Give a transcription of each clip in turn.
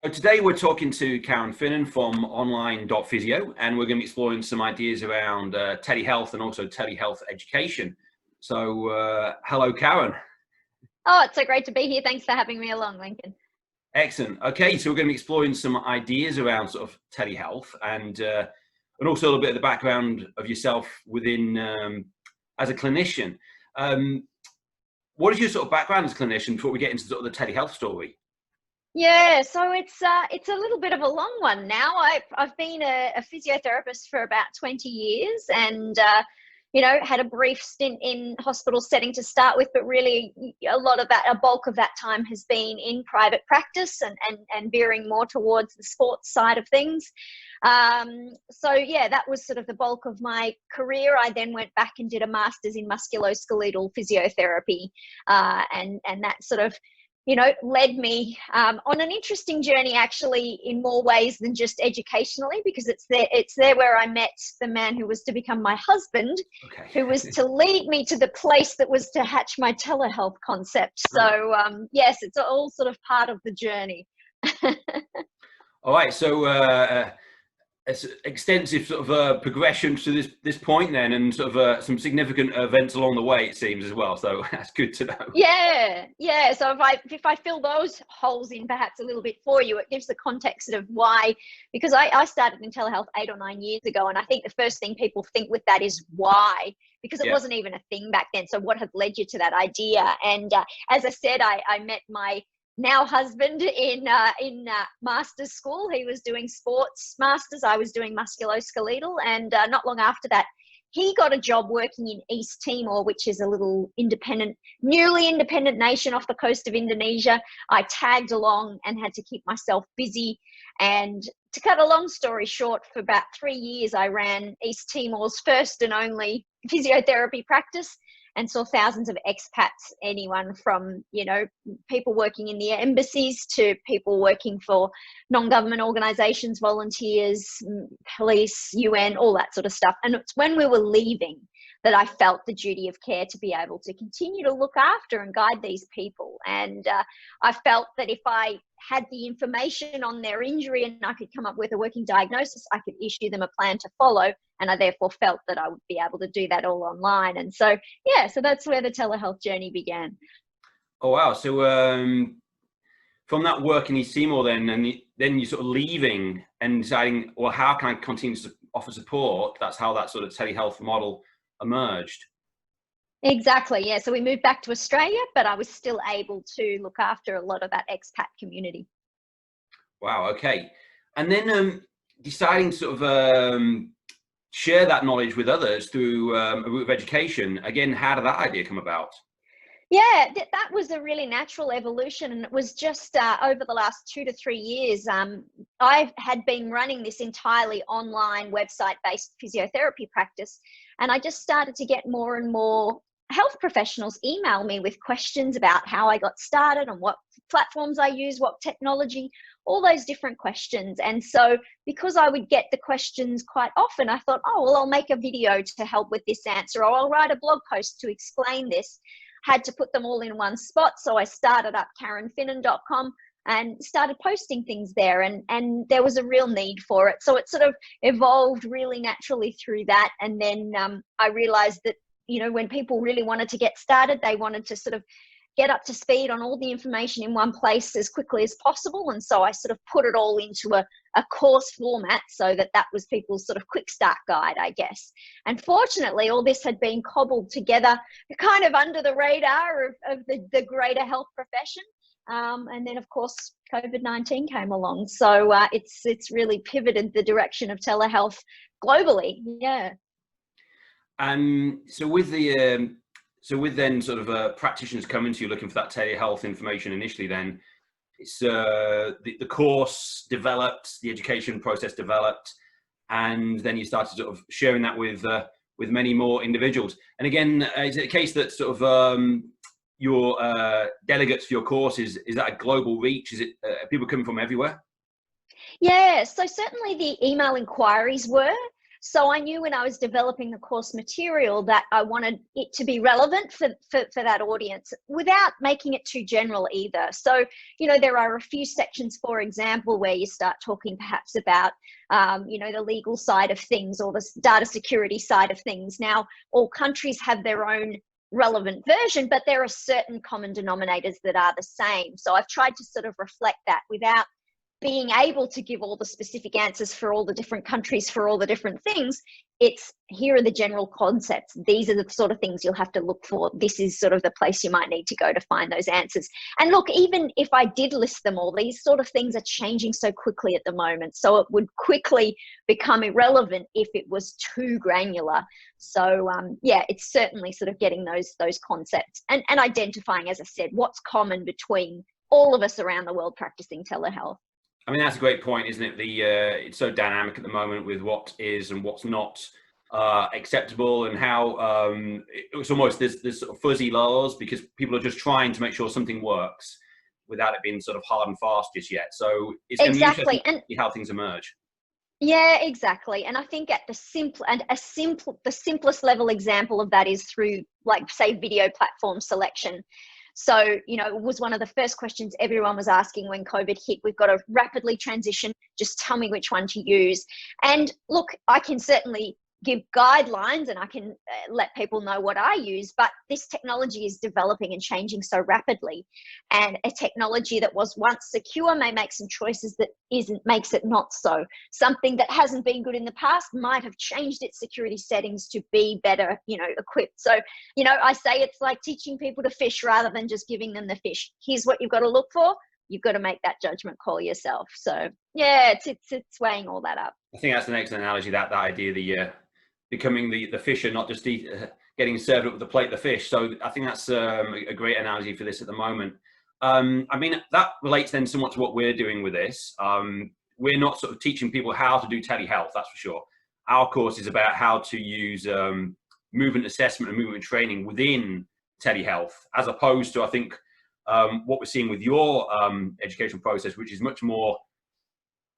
So today we're talking to Karen Finnin from online.physio, and we're going to be exploring some ideas around telehealth and also telehealth education. So hello, Karen. Oh, it's so great to be here. Thanks for having me along, Lincoln. Excellent. Okay, so we're going to be exploring some ideas around sort of telehealth and also a little bit of the background of yourself within as a clinician. What is your sort of background as a clinician before we get into sort of the telehealth story? Yeah, so it's a little bit of a long one now. I've been a physiotherapist for about 20 years, and had a brief stint in hospital setting to start with, but really a bulk of that time has been in private practice and veering more towards the sports side of things. So yeah, that was sort of the bulk of my career. I then went back and did a master's in musculoskeletal physiotherapy, and that sort of led me on an interesting journey, actually, in more ways than just educationally, because it's there where I met the man who was to become my husband, who was to lead me to the place that was to hatch my telehealth concept. So yes, it's all sort of part of the journey. All right, so it's extensive sort of progression to this point then, and sort of some significant events along the way, it seems, as well. So that's good to know. Yeah. So if I fill those holes in perhaps a little bit for you, it gives the context of why, because I started in telehealth 8 or 9 years ago, and I think the first thing people think with that is why, because it wasn't even a thing back then. So what had led you to that idea? And as I said, I met my now husband in master's school. He was doing sports masters. I was doing musculoskeletal. And not long after that, he got a job working in East Timor, which is a little newly independent nation off the coast of Indonesia. I tagged along and had to keep myself busy. And to cut a long story short, for about 3 years, I ran East Timor's first and only physiotherapy practice, and saw thousands of expats, anyone from, people working in the embassies to people working for non-government organizations, volunteers, police, UN, all that sort of stuff. And it's when we were leaving that I felt the duty of care to be able to continue to look after and guide these people. And I felt that if I had the information on their injury and I could come up with a working diagnosis, I could issue them a plan to follow. And I therefore felt that I would be able to do that all online. And so, yeah, so that's where the telehealth journey began. Oh, wow. So from that work in East Timor then you're sort of leaving and deciding, well, how can I continue to offer support? That's how that sort of telehealth model emerged. Exactly, yeah. So we moved back to Australia, but I was still able to look after a lot of that expat community. Wow, okay. And then deciding to sort of share that knowledge with others through a route of education. Again, how did that idea come about? Yeah, that was a really natural evolution, and it was just over the last 2 to 3 years. I had been running this entirely online website-based physiotherapy practice, and I just started to get more and more health professionals email me with questions about how I got started and what platforms I use, what technology, all those different questions. And so because I would get the questions quite often, I thought, oh, well, I'll make a video to help with this answer, or I'll write a blog post to explain this. Had to put them all in one spot. So I started up KarenFinnin.com and started posting things there, and there was a real need for it. So it sort of evolved really naturally through that. And then I realized that, when people really wanted to get started, they wanted to sort of get up to speed on all the information in one place as quickly as possible. And so I sort of put it all into a course format so that was people's sort of quick start guide, I guess. And fortunately, all this had been cobbled together kind of under the radar of the greater health profession. And then, of course, COVID-19 came along. So it's really pivoted the direction of telehealth globally. Yeah. And so with then sort of practitioners coming to you looking for that telehealth information initially, then it's the course developed, the education process developed, and then you started sort of sharing that with many more individuals. And again, is it a case that sort of your delegates for your course, is that a global reach? Is it people coming from everywhere? Yeah, so certainly the email inquiries were. So I knew when I was developing the course material that I wanted it to be relevant for that audience without making it too general either. So, you know, there are a few sections, for example, where you start talking perhaps about, you know, the legal side of things or the data security side of things. Now, all countries have their own relevant version, but there are certain common denominators that are the same. So I've tried to sort of reflect that without being able to give all the specific answers for all the different countries for all the different things. It's, here are the general concepts. These are the sort of things you'll have to look for. This is sort of the place you might need to go to find those answers. And look, even if I did list them all, these sort of things are changing so quickly at the moment. So it would quickly become irrelevant if it was too granular. So yeah, it's certainly sort of getting those concepts and identifying, as I said, what's common between all of us around the world practicing telehealth. I mean, that's a great point, isn't it? It's so dynamic at the moment with what is and what's not acceptable, and how it's almost there's sort of fuzzy laws because people are just trying to make sure something works without it being sort of hard and fast just yet. So it's going to be interesting to see how things emerge. Yeah, exactly. And I think at the simplest level example of that is through, like, say, video platform selection. So, you know, it was one of the first questions everyone was asking when COVID hit. We've got to rapidly transition. Just tell me which one to use. And look, I can certainly give guidelines and I can let people know what I use, but this technology is developing and changing so rapidly. And a technology that was once secure may make some choices that makes it not so. Something that hasn't been good in the past might have changed its security settings to be better, you know, equipped. So, you know, I say it's like teaching people to fish rather than just giving them the fish. Here's what you've got to look for. You've got to make that judgment call yourself. So yeah, it's weighing all that up. I think that's an excellent analogy, that idea, becoming the fisher, not just getting served up with the plate of fish. So I think that's a great analogy for this at the moment. I mean, that relates then somewhat to what we're doing with this. We're not sort of teaching people how to do telehealth, that's for sure. Our course is about how to use movement assessment and movement training within telehealth, as opposed to, I think, what we're seeing with your education process, which is much more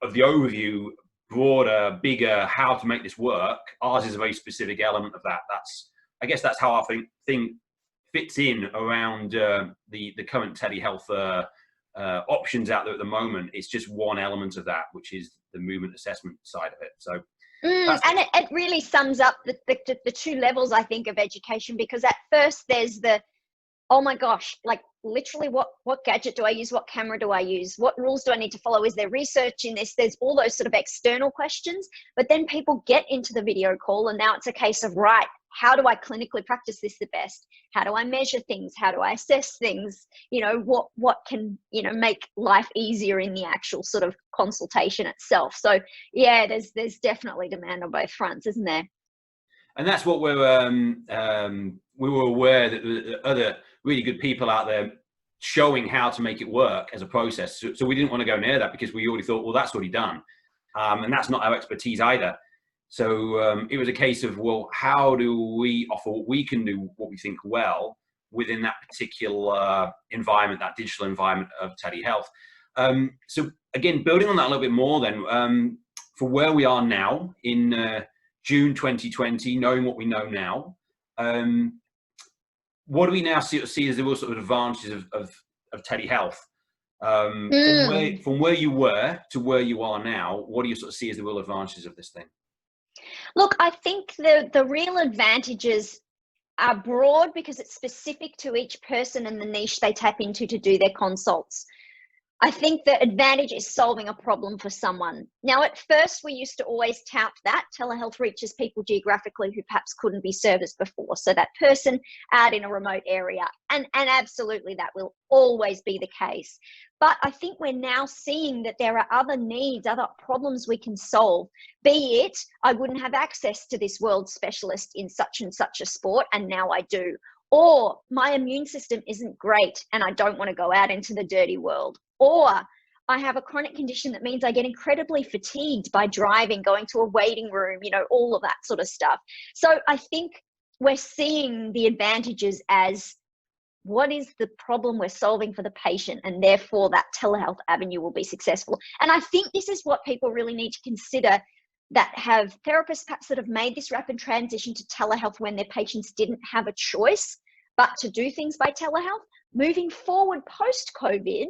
of the overview, broader, bigger, how to make this work. Ours is a very specific element of that. I guess that's how I think fits in around the current telehealth options out there at the moment. It's just one element of that, which is the movement assessment side of it. So and it really sums up the two levels, I think, of education, because at first there's the, oh my gosh, like literally what gadget do I use? What camera do I use? What rules do I need to follow? Is there research in this? There's all those sort of external questions, but then people get into the video call and now it's a case of, right, how do I clinically practice this the best? How do I measure things? How do I assess things? You know, what can, you know, make life easier in the actual sort of consultation itself. So yeah, there's definitely demand on both fronts, isn't there? And that's what we were aware that there are other really good people out there showing how to make it work as a process. So we didn't want to go near that because we already thought, well, that's already done. And that's not our expertise either. So it was a case of, well, how do we offer what we can do, what we think well within that particular environment, that digital environment of telehealth. So again, building on that a little bit more then, for where we are now in June 2020, knowing what we know now, what do we now see as the real sort of advantages of telehealth? From where you were to where you are now, what do you sort of see as the real advantages of this thing? Look, I think the real advantages are broad because it's specific to each person and the niche they tap into to do their consults. I think the advantage is solving a problem for someone. Now, at first, we used to always tout that telehealth reaches people geographically who perhaps couldn't be serviced before. So that person out in a remote area. And absolutely, that will always be the case. But I think we're now seeing that there are other needs, other problems we can solve. Be it, I wouldn't have access to this world specialist in such and such a sport, and now I do. Or my immune system isn't great and I don't want to go out into the dirty world. Or I have a chronic condition that means I get incredibly fatigued by driving, going to a waiting room, you know, all of that sort of stuff. So I think we're seeing the advantages as what is the problem we're solving for the patient, and therefore that telehealth avenue will be successful. And I think this is what people really need to consider that have therapists perhaps that have made this rapid transition to telehealth when their patients didn't have a choice but to do things by telehealth. Moving forward post-COVID,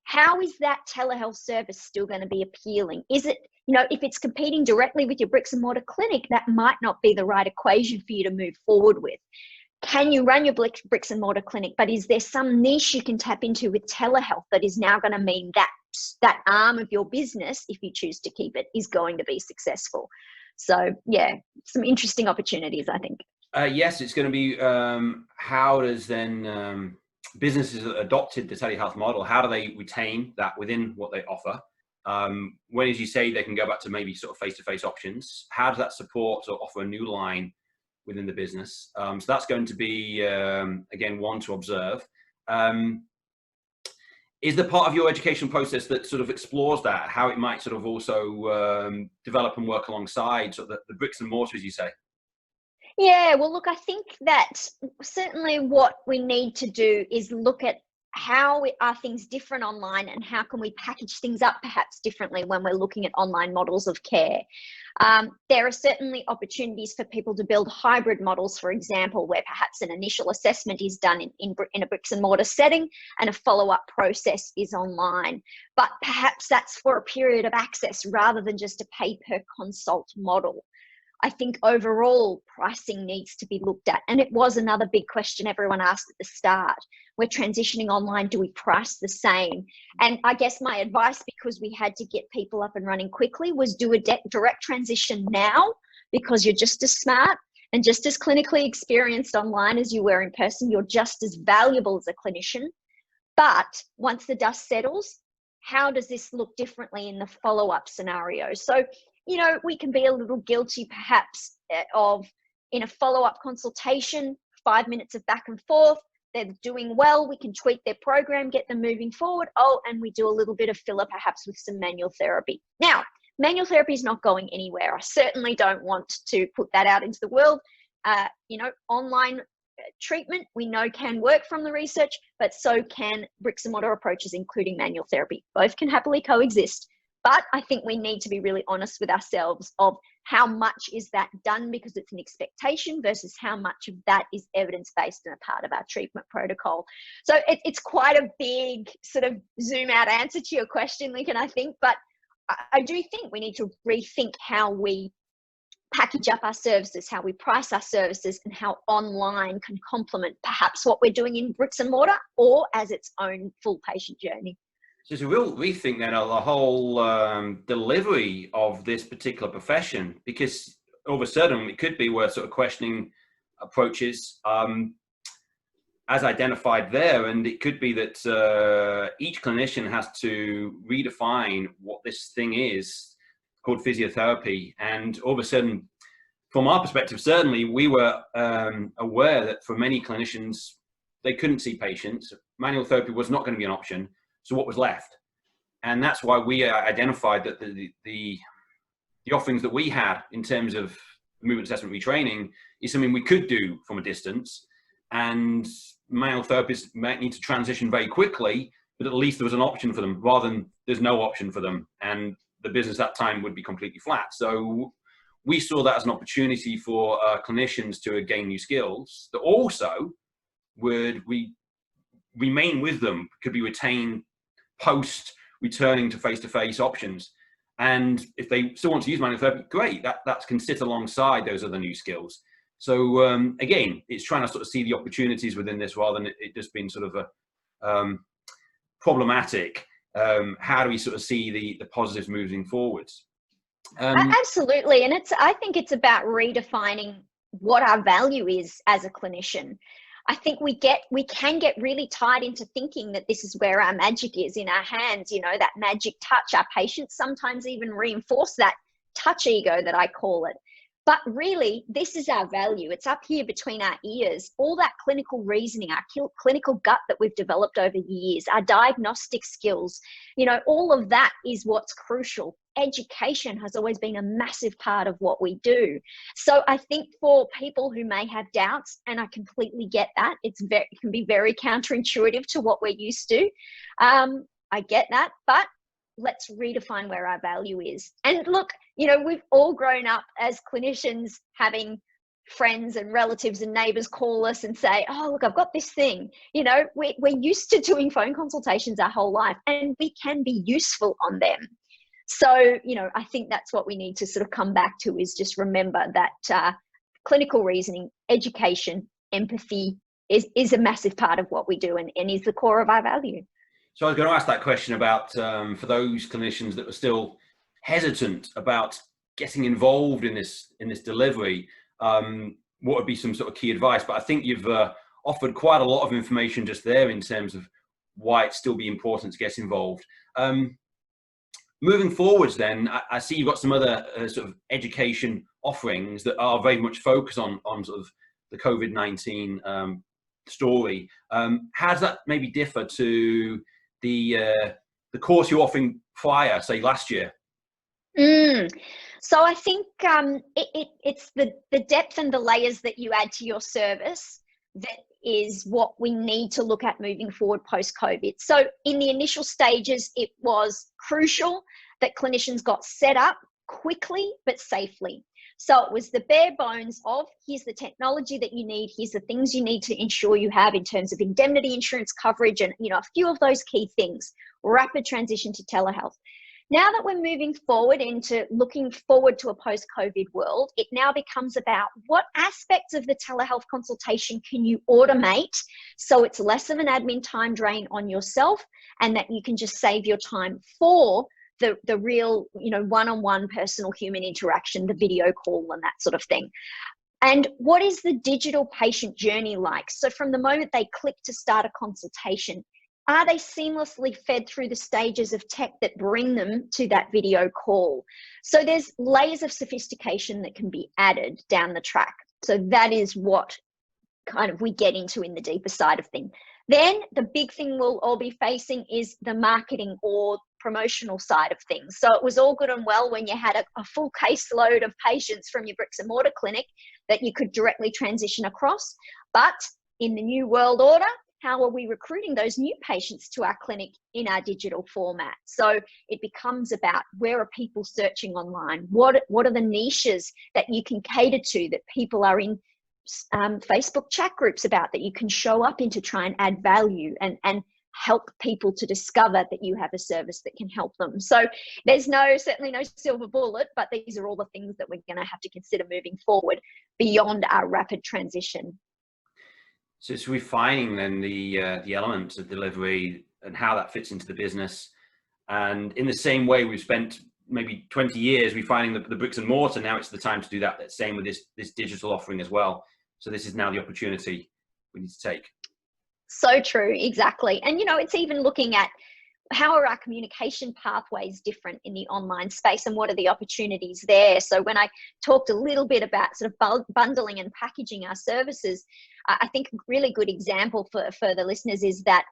how is that telehealth service still going to be appealing? Is it, if it's competing directly with your bricks and mortar clinic, that might not be the right equation for you to move forward with. Can you run your bricks and mortar clinic, but is there some niche you can tap into with telehealth that is now going to mean that arm of your business, if you choose to keep it, is going to be successful? So yeah, some interesting opportunities, I think. Yes, it's going to be how does then businesses that adopted the telehealth model, how do they retain that within what they offer? When, as you say, they can go back to maybe sort of face-to-face options, how does that support or offer a new line within the business? So that's going to be, again, one to observe. Is there part of your education process that sort of explores that, how it might sort of also develop and work alongside sort of the bricks and mortar, as you say? Yeah, well, look, I think that certainly what we need to do is look at how are things different online and how can we package things up perhaps differently when we're looking at online models of care. There are certainly opportunities for people to build hybrid models, for example, where perhaps an initial assessment is done in a bricks and mortar setting and a follow-up process is online. But perhaps that's for a period of access rather than just a pay per consult model. I think overall pricing needs to be looked at. And it was another big question everyone asked at the start. We're transitioning online, do we price the same? And I guess my advice, because we had to get people up and running quickly, was do a direct transition now, because you're just as smart and just as clinically experienced online as you were in person. You're just as valuable as a clinician. But once the dust settles, how does this look differently in the follow-up scenario? So, we can be a little guilty perhaps of, in a follow-up consultation, 5 minutes of back and forth, they're doing well, we can tweak their program, get them moving forward. Oh, and we do a little bit of filler perhaps with some manual therapy. Now, manual therapy is not going anywhere. I certainly don't want to put that out into the world. Online treatment we know can work from the research, but so can bricks and mortar approaches, including manual therapy. Both can happily coexist. But I think we need to be really honest with ourselves of how much is that done because it's an expectation versus how much of that is evidence-based and a part of our treatment protocol. So it's quite a big sort of zoom out answer to your question, Lincoln, I think. But I do think we need to rethink how we package up our services, how we price our services, and how online can complement perhaps what we're doing in bricks and mortar or as its own full patient journey. So it's a real rethink then of the whole delivery of this particular profession, because all of a sudden it could be we're sort of questioning approaches as identified there, and it could be that each clinician has to redefine what this thing is called physiotherapy. And all of a sudden, from our perspective, certainly we were aware that for many clinicians, they couldn't see patients. Manual therapy was not going to be an option. So what was left? And that's why we identified that the offerings that we had in terms of movement assessment retraining is something we could do from a distance. And manual therapists might need to transition very quickly, but at least there was an option for them rather than there's no option for them. And the business at that time would be completely flat. So we saw that as an opportunity for clinicians to gain new skills that also would remain with them, could be retained post returning to face-to-face options. And if they still want to use manual therapy, great, that can sit alongside those other new skills. So again, it's trying to sort of see the opportunities within this rather than it just being sort of a problematic. How do we sort of see the positives moving forwards? Absolutely. And I think it's about redefining what our value is as a clinician. I think we can get really tied into thinking that this is where our magic is in our hands, that magic touch. Our patients sometimes even reinforce that touch ego that I call it. But really, this is our value. It's up here between our ears. All that clinical reasoning, our clinical gut that we've developed over years, our diagnostic skills, all of that is what's crucial. Education has always been a massive part of what we do. So I think for people who may have doubts, and I completely get that, it can be very counterintuitive to what we're used to. I get that, but let's redefine where our value is. And look, you know, we've all grown up as clinicians having friends and relatives and neighbors call us and say, oh, look, I've got this thing. You know, we're used to doing phone consultations our whole life, and we can be useful on them. So, you know, I think that's what we need to sort of come back to, is just remember that clinical reasoning, education, empathy is a massive part of what we do, and is the core of our value. So I was going to ask that question about, for those clinicians that were still hesitant about getting involved in this delivery, what would be some sort of key advice? But I think you've offered quite a lot of information just there in terms of why it still be important to get involved. Moving forwards then, I see you've got some other sort of education offerings that are very much focused on sort of the COVID-19 story. How does that maybe differ to the course you're offering prior, say last year? So I think it's the depth and the layers that you add to your service that is what we need to look at moving forward post-COVID. So in the initial stages, it was crucial that clinicians got set up quickly but safely. So it was the bare bones of, here's the technology that you need, here's the things you need to ensure you have in terms of indemnity insurance coverage, and, you know, a few of those key things. Rapid transition to telehealth. Now that we're moving forward into looking forward to a post-COVID world, it now becomes about what aspects of the telehealth consultation can you automate so it's less of an admin time drain on yourself, and that you can just save your time for the real, you know, one-on-one personal human interaction, the video call and that sort of thing. And what is the digital patient journey like? So from the moment they click to start a consultation, are they seamlessly fed through the stages of tech that bring them to that video call? So there's layers of sophistication that can be added down the track. So that is what kind of we get into in the deeper side of things. Then the big thing we'll all be facing is the marketing or promotional side of things. So it was all good and well when you had a full caseload of patients from your bricks and mortar clinic that you could directly transition across. But in the new world order, how are we recruiting those new patients to our clinic in our digital format? So it becomes about, where are people searching online? What are the niches that you can cater to, that people are in Facebook chat groups about, that you can show up in to try and add value and help people to discover that you have a service that can help them. So there's certainly no silver bullet, but these are all the things that we're going to have to consider moving forward beyond our rapid transition. So it's refining then the elements of delivery and how that fits into the business. And in the same way we've spent maybe 20 years refining the bricks and mortar, now it's the time to do that same with this digital offering as well. So this is now the opportunity we need to take. So true, exactly. And, you know, it's even looking at how are our communication pathways different in the online space, and what are the opportunities there? So when I talked a little bit about sort of bundling and packaging our services, I think a really good example for the listeners is that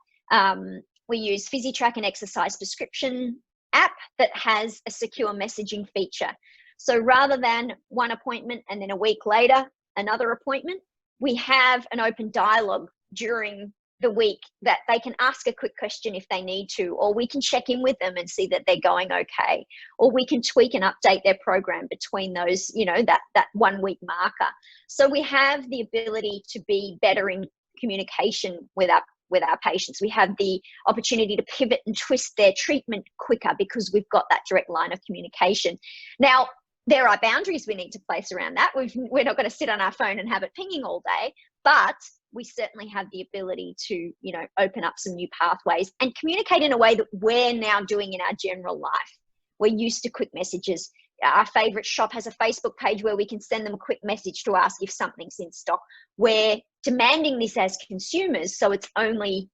we use PhysiTrack, an exercise prescription app that has a secure messaging feature. So rather than one appointment and then a week later another appointment, we have an open dialogue during the week that they can ask a quick question if they need to, or we can check in with them and see that they're going okay, or we can tweak and update their program between those, you know, that 1 week marker. So we have the ability to be better in communication with our patients. We have the opportunity to pivot and twist their treatment quicker because we've got that direct line of communication. Now, there are boundaries we need to place around that. We're not going to sit on our phone and have it pinging all day, but we certainly have the ability to, you know, open up some new pathways and communicate in a way that we're now doing in our general life. We're used to quick messages. Our favorite shop has a Facebook page where we can send them a quick message to ask if something's in stock. We're demanding this as consumers, so it's only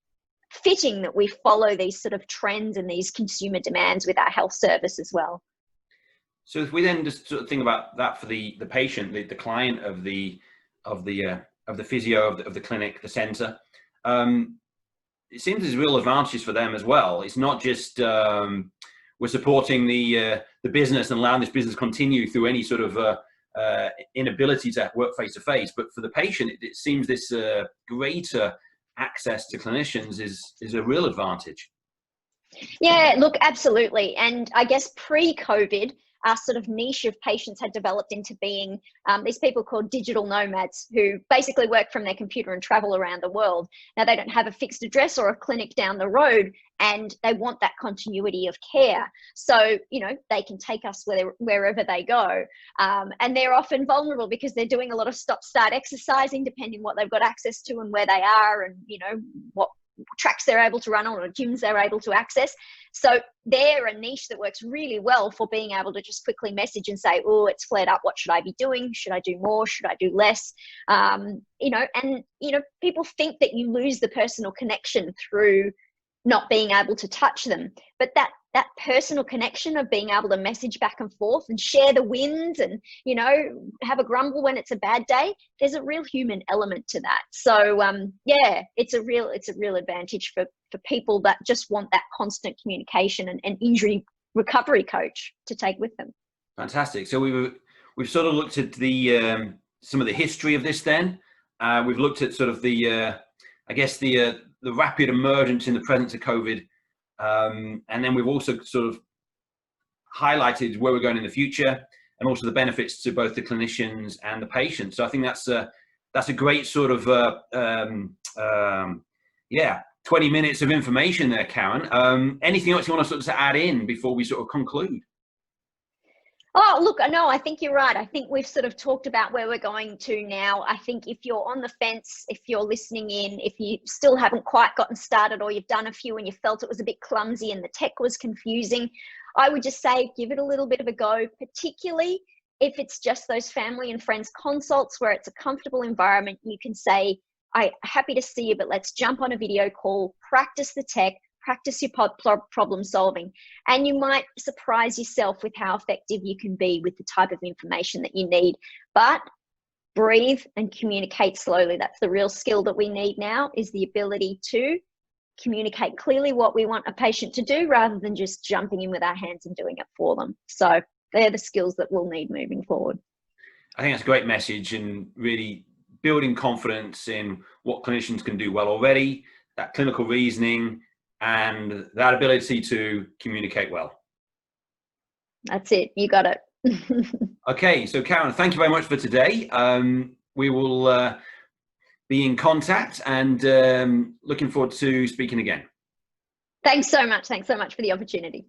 fitting that we follow these sort of trends and these consumer demands with our health service as well. So if we then just sort of think about that for the patient, the client of the physio, of the clinic, the centre, it seems there's real advantages for them as well. It's not just we're supporting the business and allowing this business continue through any sort of inability to work face to face, but for the patient, it seems this greater access to clinicians is a real advantage. Yeah, look, absolutely. And I guess pre-COVID, our sort of niche of patients had developed into being these people called digital nomads who basically work from their computer and travel around the world. Now, they don't have a fixed address or a clinic down the road, and they want that continuity of care. So, you know, they can take us wherever they go. And they're often vulnerable because they're doing a lot of stop-start exercising, depending what they've got access to and where they are, and, you know, what tracks they're able to run on or gyms they're able to access. So they're a niche that works really well for being able to just quickly message and say, oh, it's flared up. What should I be doing? Should I do more? Should I do less? You know, and, you know, people think that you lose the personal connection through not being able to touch them. But that personal connection of being able to message back and forth and share the wins and, you know, have a grumble when it's a bad day, there's a real human element to that. So yeah, it's a real advantage for people that just want that constant communication and injury recovery coach to take with them. Fantastic. So we've sort of looked at the some of the history of this then. We've looked at sort of the I guess the rapid emergence in the presence of COVID. And then we've also sort of highlighted where we're going in the future and also the benefits to both the clinicians and the patients. So I think that's a great sort of, yeah, 20 minutes of information there, Karen. Anything else you want to sort of add in before we sort of conclude? Oh, look, no, I think you're right. I think we've sort of talked about where we're going to now. I think if you're on the fence, if you're listening in, if you still haven't quite gotten started or you've done a few and you felt it was a bit clumsy and the tech was confusing, I would just say give it a little bit of a go, particularly if it's just those family and friends consults where it's a comfortable environment. You can say, I'm happy to see you, but let's jump on a video call, practice the tech, practice your problem solving, and you might surprise yourself with how effective you can be with the type of information that you need. But breathe and communicate slowly. That's the real skill that we need now, is the ability to communicate clearly what we want a patient to do rather than just jumping in with our hands and doing it for them. So they're the skills that we'll need moving forward. I think that's a great message, and really building confidence in what clinicians can do well already, that clinical reasoning, and that ability to communicate well. That's it. You got it. Okay, so Karen, thank you very much for today. We will be in contact, and looking forward to speaking again. Thanks so much. Thanks so much for the opportunity.